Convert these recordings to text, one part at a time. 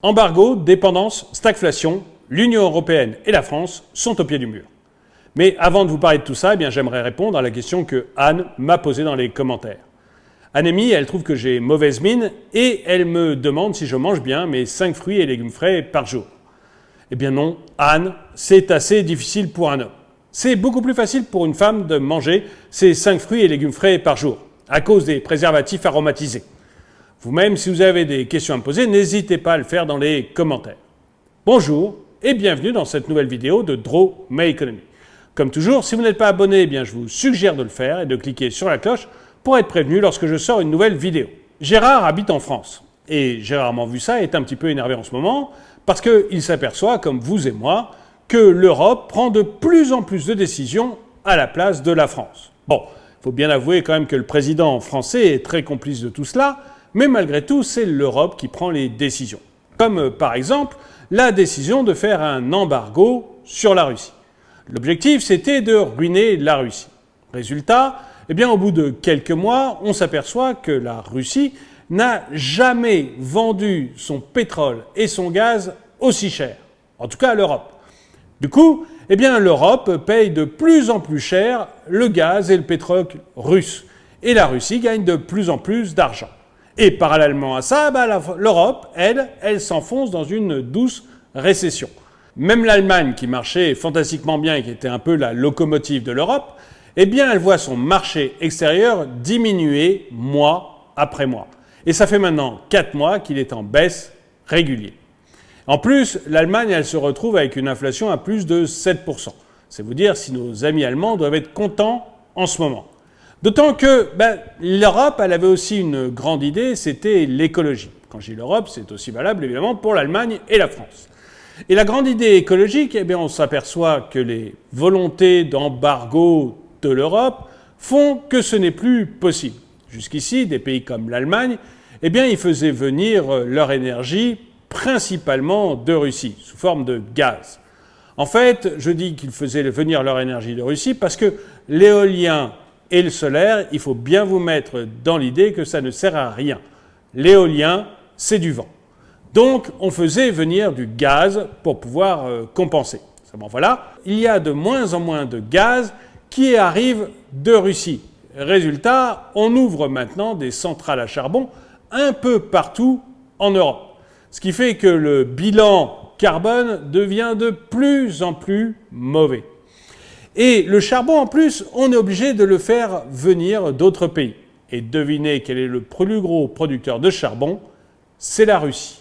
Embargo, dépendance, stagflation, l'Union européenne et la France sont au pied du mur. Mais avant de vous parler de tout ça, j'aimerais répondre à la question que Anne m'a posée dans les commentaires. Annemie, elle trouve que j'ai mauvaise mine et elle me demande si je mange bien mes 5 fruits et légumes frais par jour. Eh bien non, Anne, c'est assez difficile pour un homme. C'est beaucoup plus facile pour une femme de manger ces 5 fruits et légumes frais par jour, à cause des préservatifs aromatisés. Vous-même, si vous avez des questions à me poser, n'hésitez pas à le faire dans les commentaires. Bonjour et bienvenue dans cette nouvelle vidéo de Draw My Economy. Comme toujours, si vous n'êtes pas abonné, je vous suggère de le faire et de cliquer sur la cloche pour être prévenu lorsque je sors une nouvelle vidéo. Gérard habite en France et j'ai rarement vu ça et est un petit peu énervé en ce moment parce qu'il s'aperçoit, comme vous et moi, que l'Europe prend de plus en plus de décisions à la place de la France. Bon, il faut bien avouer quand même que le président français est très complice de tout cela, mais malgré tout, c'est l'Europe qui prend les décisions. Comme par exemple la décision de faire un embargo sur la Russie. L'objectif, c'était de ruiner la Russie. Résultat, au bout de quelques mois, on s'aperçoit que la Russie n'a jamais vendu son pétrole et son gaz aussi cher. En tout cas, l'Europe. Du coup, l'Europe paye de plus en plus cher le gaz et le pétrole russe. Et la Russie gagne de plus en plus d'argent. Et parallèlement à ça, l'Europe, elle s'enfonce dans une douce récession. Même l'Allemagne, qui marchait fantastiquement bien et qui était un peu la locomotive de l'Europe, elle voit son marché extérieur diminuer mois après mois. Et ça fait maintenant 4 mois qu'il est en baisse régulière. En plus, l'Allemagne, elle se retrouve avec une inflation à plus de 7%. C'est vous dire si nos amis allemands doivent être contents en ce moment. D'autant que l'Europe, elle avait aussi une grande idée, c'était l'écologie. Quand je dis l'Europe, c'est aussi valable évidemment pour l'Allemagne et la France. Et la grande idée écologique, on s'aperçoit que les volontés d'embargo de l'Europe font que ce n'est plus possible. Jusqu'ici, des pays comme l'Allemagne, ils faisaient venir leur énergie principalement de Russie, sous forme de gaz. En fait, je dis qu'ils faisaient venir leur énergie de Russie parce que l'éolien et le solaire, il faut bien vous mettre dans l'idée que ça ne sert à rien. L'éolien, c'est du vent. Donc, on faisait venir du gaz pour pouvoir compenser. Voilà, il y a de moins en moins de gaz qui arrive de Russie. Résultat, on ouvre maintenant des centrales à charbon un peu partout en Europe. Ce qui fait que le bilan carbone devient de plus en plus mauvais. Et le charbon, en plus, on est obligé de le faire venir d'autres pays. Et devinez quel est le plus gros producteur de charbon? C'est la Russie.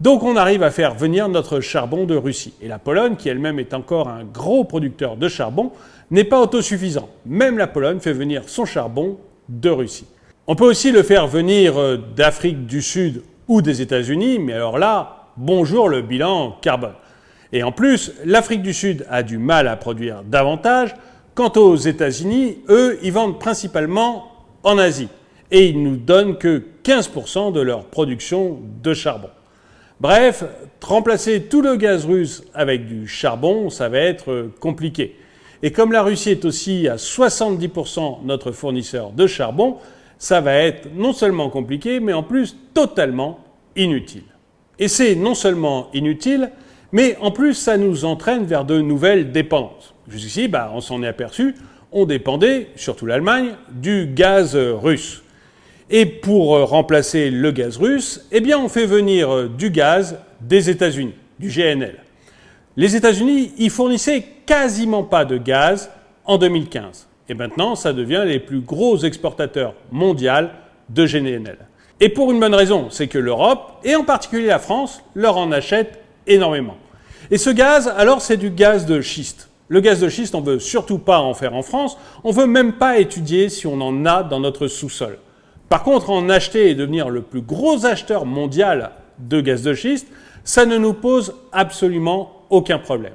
Donc on arrive à faire venir notre charbon de Russie. Et la Pologne, qui elle-même est encore un gros producteur de charbon, n'est pas autosuffisant. Même la Pologne fait venir son charbon de Russie. On peut aussi le faire venir d'Afrique du Sud ou des États-Unis, mais alors là, bonjour le bilan carbone. Et en plus, l'Afrique du Sud a du mal à produire davantage. Quant aux États-Unis, eux, ils vendent principalement en Asie. Et ils nous donnent que 15% de leur production de charbon. Bref, remplacer tout le gaz russe avec du charbon, ça va être compliqué. Et comme la Russie est aussi à 70% notre fournisseur de charbon, ça va être non seulement compliqué, mais en plus totalement inutile. Et c'est non seulement inutile, mais en plus, ça nous entraîne vers de nouvelles dépendances. Jusqu'ici, on s'en est aperçu, on dépendait, surtout l'Allemagne, du gaz russe. Et pour remplacer le gaz russe, on fait venir du gaz des États-Unis, du GNL. Les États-Unis, ils fournissaient quasiment pas de gaz en 2015. Et maintenant, ça devient les plus gros exportateurs mondiaux de GNL. Et pour une bonne raison, c'est que l'Europe, et en particulier la France, leur en achète énormément. Et ce gaz, alors, c'est du gaz de schiste. Le gaz de schiste, on ne veut surtout pas en faire en France. On ne veut même pas étudier si on en a dans notre sous-sol. Par contre, en acheter et devenir le plus gros acheteur mondial de gaz de schiste, ça ne nous pose absolument aucun problème.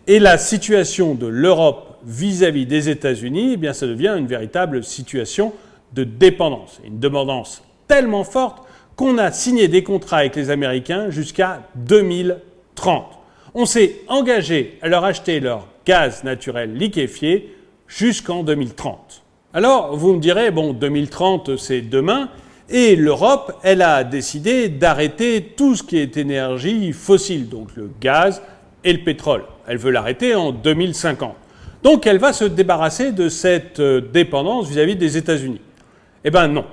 Et la situation de l'Europe vis-à-vis des États-Unis, ça devient une véritable situation de dépendance. Une dépendance tellement forte qu'on a signé des contrats avec les Américains jusqu'à 2030. On s'est engagé à leur acheter leur gaz naturel liquéfié jusqu'en 2030. Alors, vous me direz, 2030, c'est demain, Et l'Europe, elle a décidé d'arrêter tout ce qui est énergie fossile, donc le gaz et le pétrole. Elle veut l'arrêter en 2050. Donc elle va se débarrasser de cette dépendance vis-à-vis des États-Unis. Eh bien non.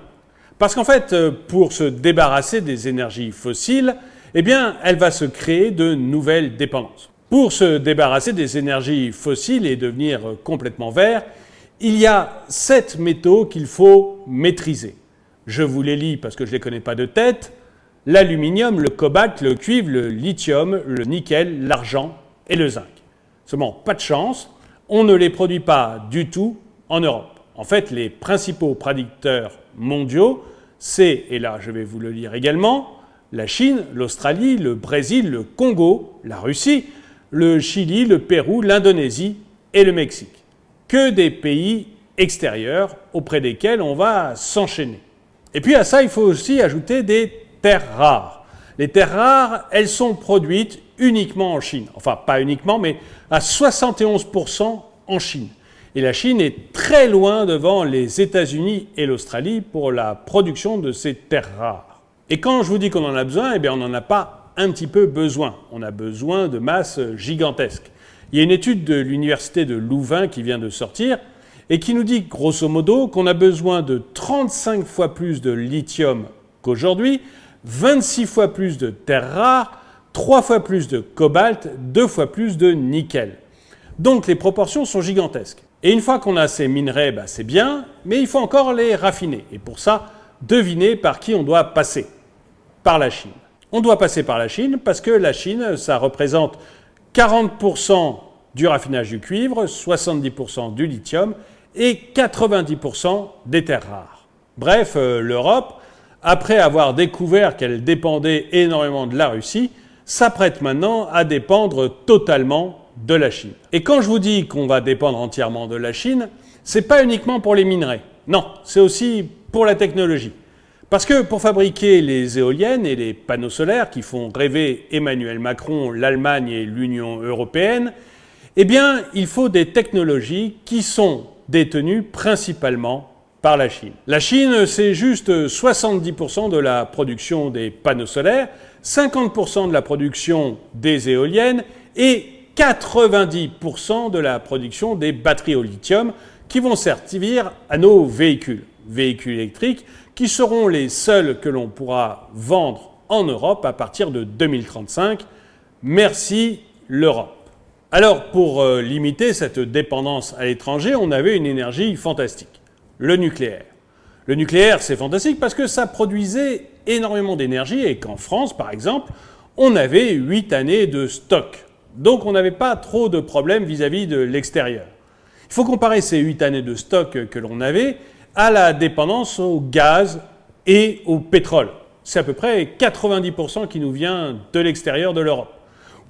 Parce qu'en fait, pour se débarrasser des énergies fossiles, eh bien, elle va se créer de nouvelles dépendances. Pour se débarrasser des énergies fossiles et devenir complètement vert, il y a 7 métaux qu'il faut maîtriser. Je vous les lis parce que je ne les connais pas de tête. L'aluminium, le cobalt, le cuivre, le lithium, le nickel, l'argent et le zinc. Seulement, pas de chance, on ne les produit pas du tout en Europe. En fait, les principaux producteurs mondiaux, c'est, et là je vais vous le lire également, la Chine, l'Australie, le Brésil, le Congo, la Russie, le Chili, le Pérou, l'Indonésie et le Mexique. Que des pays extérieurs auprès desquels on va s'enchaîner. Et puis à ça, il faut aussi ajouter des terres rares. Les terres rares, elles sont produites uniquement en Chine. Enfin, pas uniquement, mais à 71% en Chine. Et la Chine est très loin devant les États-Unis et l'Australie pour la production de ces terres rares. Et quand je vous dis qu'on en a besoin, eh bien on n'en a pas un petit peu besoin. On a besoin de masses gigantesques. Il y a une étude de l'université de Louvain qui vient de sortir et qui nous dit grosso modo qu'on a besoin de 35 fois plus de lithium qu'aujourd'hui, 26 fois plus de terres rares, 3 fois plus de cobalt, 2 fois plus de nickel. Donc les proportions sont gigantesques. Et une fois qu'on a ces minerais, c'est bien, mais il faut encore les raffiner. Et pour ça, devinez par qui on doit passer. Par la Chine. On doit passer par la Chine parce que la Chine, ça représente 40% du raffinage du cuivre, 70% du lithium et 90% des terres rares. Bref, l'Europe, après avoir découvert qu'elle dépendait énormément de la Russie, s'apprête maintenant à dépendre totalement de la Chine. Et quand je vous dis qu'on va dépendre entièrement de la Chine, c'est pas uniquement pour les minerais. Non, c'est aussi pour la technologie. Parce que pour fabriquer les éoliennes et les panneaux solaires qui font rêver Emmanuel Macron, l'Allemagne et l'Union européenne, eh bien, il faut des technologies qui sont détenues principalement par la Chine. La Chine, c'est juste 70% de la production des panneaux solaires, 50% de la production des éoliennes et 90% de la production des batteries au lithium qui vont servir à nos véhicules électriques qui seront les seuls que l'on pourra vendre en Europe à partir de 2035. Merci l'Europe. Alors pour limiter cette dépendance à l'étranger, on avait une énergie fantastique, le nucléaire. Le nucléaire, c'est fantastique parce que ça produisait énormément d'énergie et qu'en France, par exemple, on avait 8 années de stock. Donc on n'avait pas trop de problèmes vis-à-vis de l'extérieur. Il faut comparer ces 8 années de stock que l'on avait à la dépendance au gaz et au pétrole. C'est à peu près 90% qui nous vient de l'extérieur de l'Europe.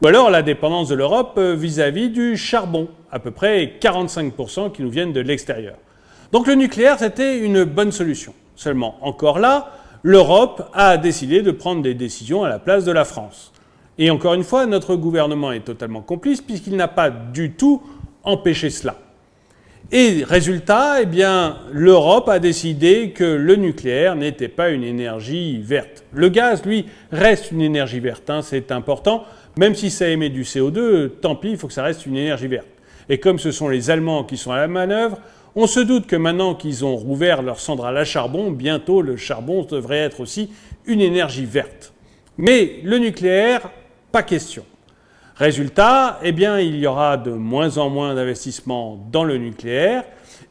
Ou alors la dépendance de l'Europe vis-à-vis du charbon, à peu près 45% qui nous viennent de l'extérieur. Donc le nucléaire, c'était une bonne solution. Seulement, encore là, l'Europe a décidé de prendre des décisions à la place de la France. Et encore une fois, notre gouvernement est totalement complice puisqu'il n'a pas du tout empêché cela. Et résultat, eh bien, l'Europe a décidé que le nucléaire n'était pas une énergie verte. Le gaz, lui, reste une énergie verte, c'est important. Même si ça émet du CO2, tant pis, il faut que ça reste une énergie verte. Et comme ce sont les Allemands qui sont à la manœuvre, on se doute que maintenant qu'ils ont rouvert leur centrale à charbon, bientôt le charbon devrait être aussi une énergie verte. Mais le nucléaire, pas question. Résultat, eh bien, il y aura de moins en moins d'investissements dans le nucléaire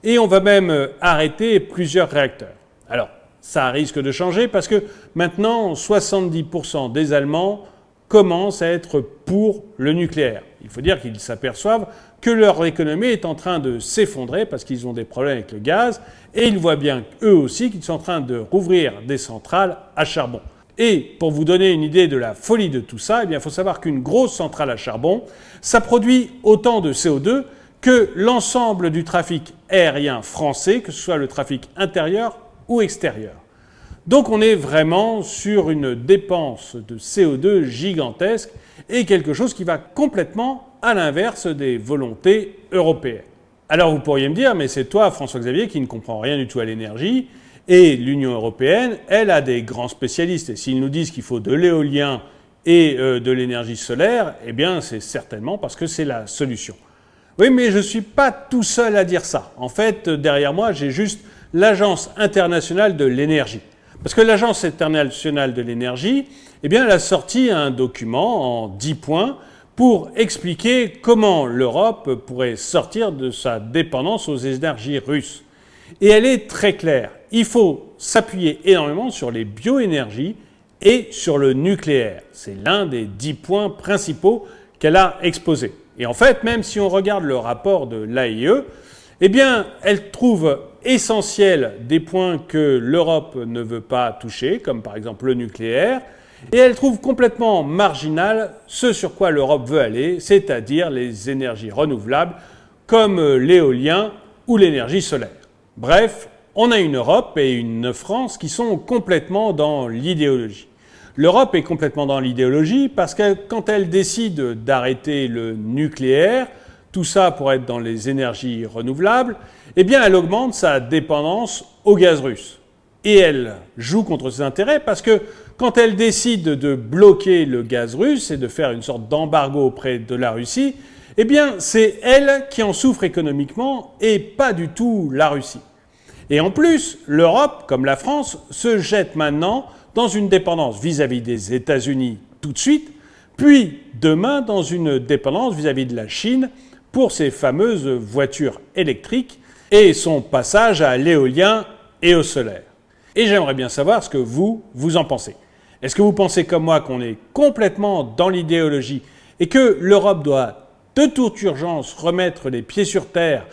et on va même arrêter plusieurs réacteurs. Alors, ça risque de changer parce que maintenant, 70% des Allemands commencent à être pour le nucléaire. Il faut dire qu'ils s'aperçoivent que leur économie est en train de s'effondrer parce qu'ils ont des problèmes avec le gaz et ils voient bien eux aussi qu'ils sont en train de rouvrir des centrales à charbon. Et pour vous donner une idée de la folie de tout ça, eh bien, il faut savoir qu'une grosse centrale à charbon, ça produit autant de CO2 que l'ensemble du trafic aérien français, que ce soit le trafic intérieur ou extérieur. Donc on est vraiment sur une dépense de CO2 gigantesque et quelque chose qui va complètement à l'inverse des volontés européennes. Alors vous pourriez me dire, mais c'est toi, François-Xavier, qui ne comprend rien du tout à l'énergie Et l'Union européenne, elle a des grands spécialistes. Et s'ils nous disent qu'il faut de l'éolien et de l'énergie solaire, eh bien c'est certainement parce que c'est la solution. Oui, mais je ne suis pas tout seul à dire ça. En fait, derrière moi, j'ai juste l'Agence internationale de l'énergie. Parce que l'Agence internationale de l'énergie, eh bien, elle a sorti un document en 10 points pour expliquer comment l'Europe pourrait sortir de sa dépendance aux énergies russes. Et elle est très claire. Il faut s'appuyer énormément sur les bioénergies et sur le nucléaire. C'est l'un des 10 points principaux qu'elle a exposés. Et en fait, même si on regarde le rapport de l'AIE, eh bien, elle trouve essentiel des points que l'Europe ne veut pas toucher, comme par exemple le nucléaire, et elle trouve complètement marginal ce sur quoi l'Europe veut aller, c'est-à-dire les énergies renouvelables, comme l'éolien ou l'énergie solaire. Bref, on a une Europe et une France qui sont complètement dans l'idéologie. L'Europe est complètement dans l'idéologie parce que quand elle décide d'arrêter le nucléaire, tout ça pour être dans les énergies renouvelables, eh bien elle augmente sa dépendance au gaz russe. Et elle joue contre ses intérêts parce que quand elle décide de bloquer le gaz russe et de faire une sorte d'embargo auprès de la Russie, eh bien c'est elle qui en souffre économiquement et pas du tout la Russie. Et en plus, l'Europe, comme la France, se jette maintenant dans une dépendance vis-à-vis des États-Unis tout de suite, puis demain dans une dépendance vis-à-vis de la Chine pour ses fameuses voitures électriques et son passage à l'éolien et au solaire. Et j'aimerais bien savoir ce que vous en pensez. Est-ce que vous pensez comme moi qu'on est complètement dans l'idéologie et que l'Europe doit de toute urgence remettre les pieds sur terre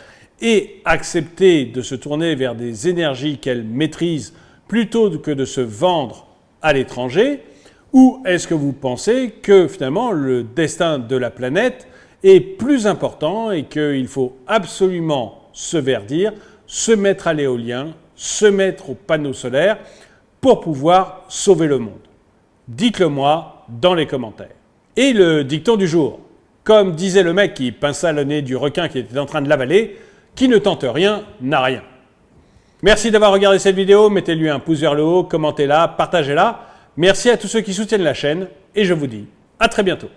et accepter de se tourner vers des énergies qu'elle maîtrise plutôt que de se vendre à l'étranger, ou est-ce que vous pensez que finalement le destin de la planète est plus important et qu'il faut absolument se verdir, se mettre à l'éolien, se mettre aux panneaux solaires pour pouvoir sauver le monde? Dites-le moi dans les commentaires. Et le dicton du jour, comme disait le mec qui pinça le nez du requin qui était en train de l'avaler, qui ne tente rien n'a rien. Merci d'avoir regardé cette vidéo, mettez-lui un pouce vers le haut, commentez-la, partagez-la. Merci à tous ceux qui soutiennent la chaîne et je vous dis à très bientôt.